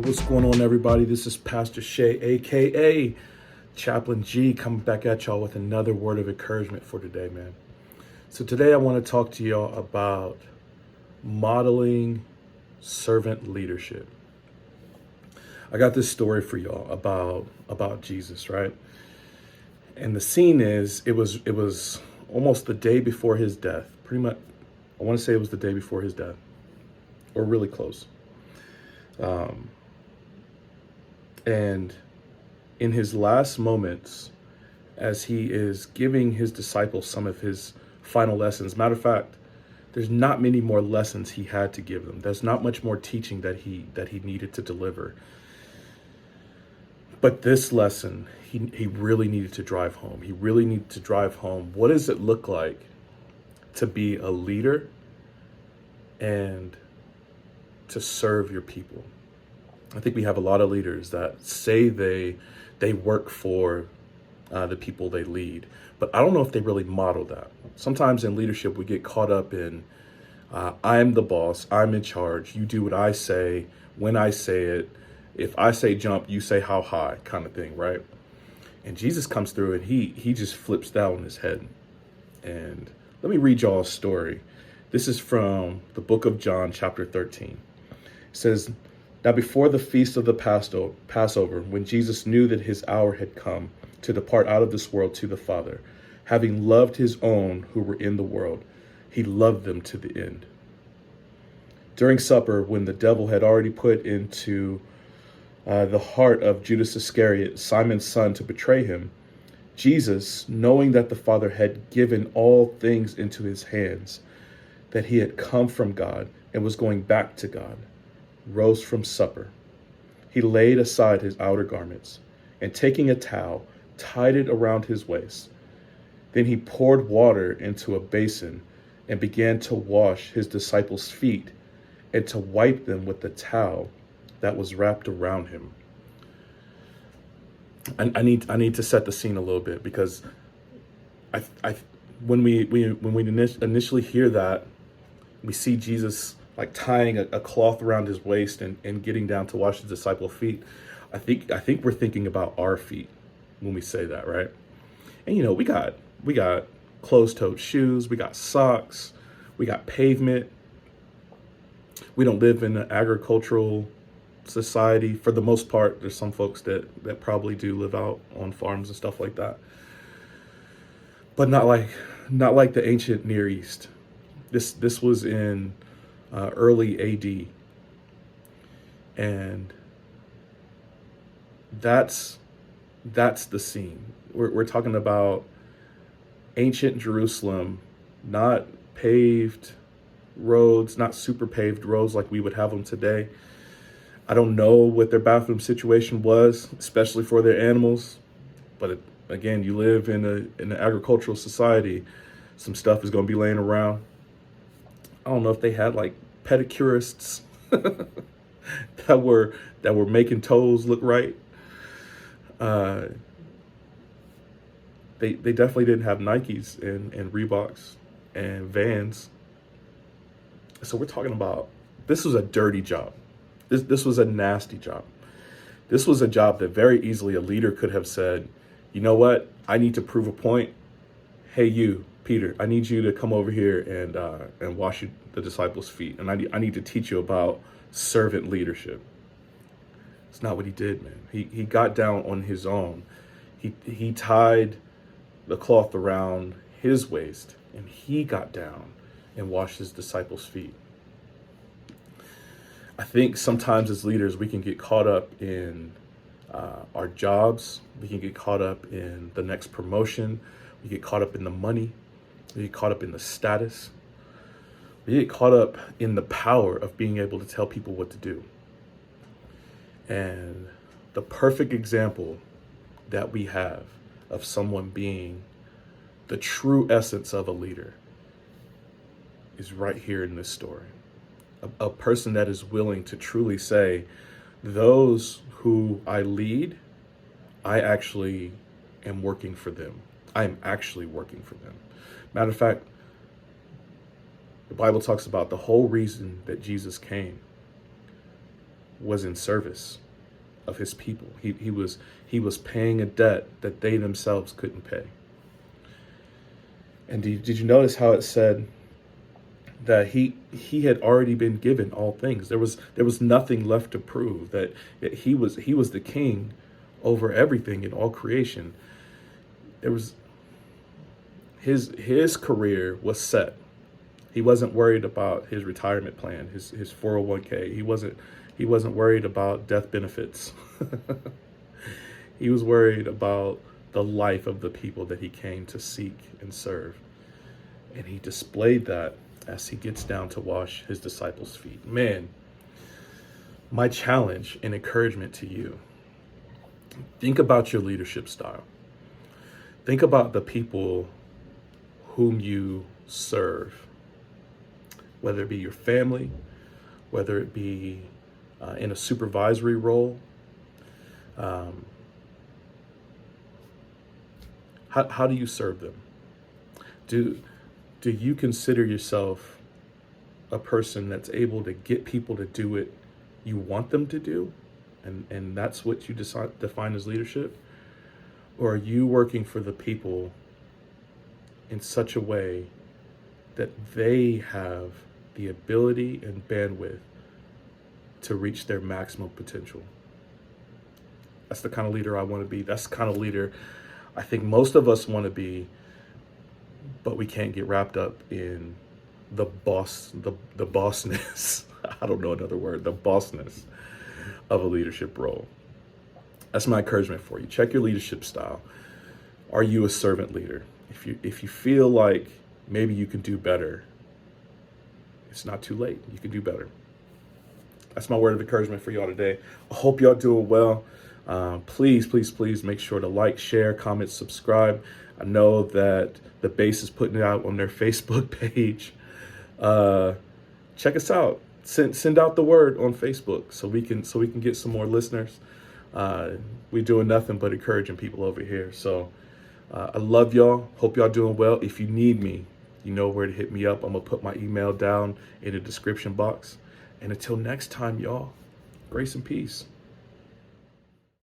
What's going on, everybody? This is Pastor Shay, aka Chaplain G, coming back at y'all with another word of encouragement for today, man. So today I want to talk to y'all about modeling servant leadership. I got this story for y'all about Jesus, right? And the scene is it was almost the day before his death. Pretty much, I want to say it was the day before his death, or really close. And in his last moments, as he is giving his disciples some of his final lessons, matter of fact, there's not many more lessons he had to give them. There's not much more teaching that he needed to deliver. But this lesson, he really needed to drive home. He really needed to drive home. What does it look like to be a leader and to serve your people? I think we have a lot of leaders that say they work for the people they lead, but I don't know if they really model that. Sometimes in leadership, we get caught up in, I'm the boss, I'm in charge, you do what I say, when I say it, if I say jump, you say how high, kind of thing, right? And Jesus comes through and he just flips that on his head. And let me read y'all a story. This is from the book of John, chapter 13. It says, "Now before the feast of the Passover, when Jesus knew that his hour had come to depart out of this world to the Father, having loved his own who were in the world, he loved them to the end. During supper, when the devil had already put into the heart of Judas Iscariot, Simon's son, to betray him, Jesus, knowing that the Father had given all things into his hands, that he had come from God and was going back to God, rose from supper. He laid aside his outer garments, and taking a towel, tied it around his waist. Then he poured water into a basin and began to wash his disciples' feet and to wipe them with the towel that was wrapped around him." I need to set the scene a little bit, because when we initially hear that, we see Jesus like tying a cloth around his waist and getting down to wash his disciples' feet. I think we're thinking about our feet when we say that, right? And we got closed-toed shoes, we got socks, we got pavement. We don't live in an agricultural society for the most part. There's some folks that probably do live out on farms and stuff like that, but not like the ancient Near East. This was in early AD, and that's the scene. We're talking about ancient Jerusalem, not paved roads, not super paved roads like we would have them today. I don't know what their bathroom situation was, especially for their animals, but again, you live in an agricultural society. Some stuff is going to be laying around. I don't know if they had like pedicurists that were making toes look right. They definitely didn't have Nikes and Reeboks and Vans. So we're talking about, this was a dirty job. This was a nasty job. This was a job that very easily a leader could have said, you know what? I need to prove a point. Hey, you, Peter, I need you to come over here and wash the disciples' feet. And I need to teach you about servant leadership. It's not what he did, man. He got down on his own. He tied the cloth around his waist, and he got down and washed his disciples' feet. I think sometimes as leaders, we can get caught up in our jobs. We can get caught up in the next promotion. We get caught up in the money. We get caught up in the status. We get caught up in the power of being able to tell people what to do. And the perfect example that we have of someone being the true essence of a leader is right here in this story. A person that is willing to truly say, those who I lead, I actually am working for them. I am actually working for them. Matter of fact, the Bible talks about the whole reason that Jesus came was in service of his people. He was paying a debt that they themselves couldn't pay. And did you notice how it said that he had already been given all things? There was nothing left to prove that he was the king over everything in all creation. There was his career was set. He wasn't worried about his retirement plan, his 401k. He wasn't worried about death benefits. He was worried about the life of the people that he came to seek and serve. And he displayed that as he gets down to wash his disciples' feet. Man, my challenge and encouragement to you, think about your leadership style. Think about the people whom you serve, whether it be your family, whether it be in a supervisory role. How do you serve them? Do you consider yourself a person that's able to get people to do it you want them to do, and that's what you define as leadership? Or are you working for the people in such a way that they have the ability and bandwidth to reach their maximum potential? That's the kind of leader I want to be. That's the kind of leader I think most of us want to be, but we can't get wrapped up in the bossness. I don't know another word, the bossness of a leadership role. That's my encouragement for you. Check your leadership style. Are you a servant leader? If you feel like maybe you can do better, it's not too late. You can do better. That's my word of encouragement for y'all today. I hope y'all doing well. Please make sure to like, share, comment, subscribe. I know that the base is putting it out on their Facebook page. Check us out. Send out the word on Facebook so we can get some more listeners. We're doing nothing but encouraging people over here. So I love y'all. Hope y'all doing well. If you need me, you know where to hit me up. I'm gonna put my email down in the description box. And until next time, y'all, grace and peace.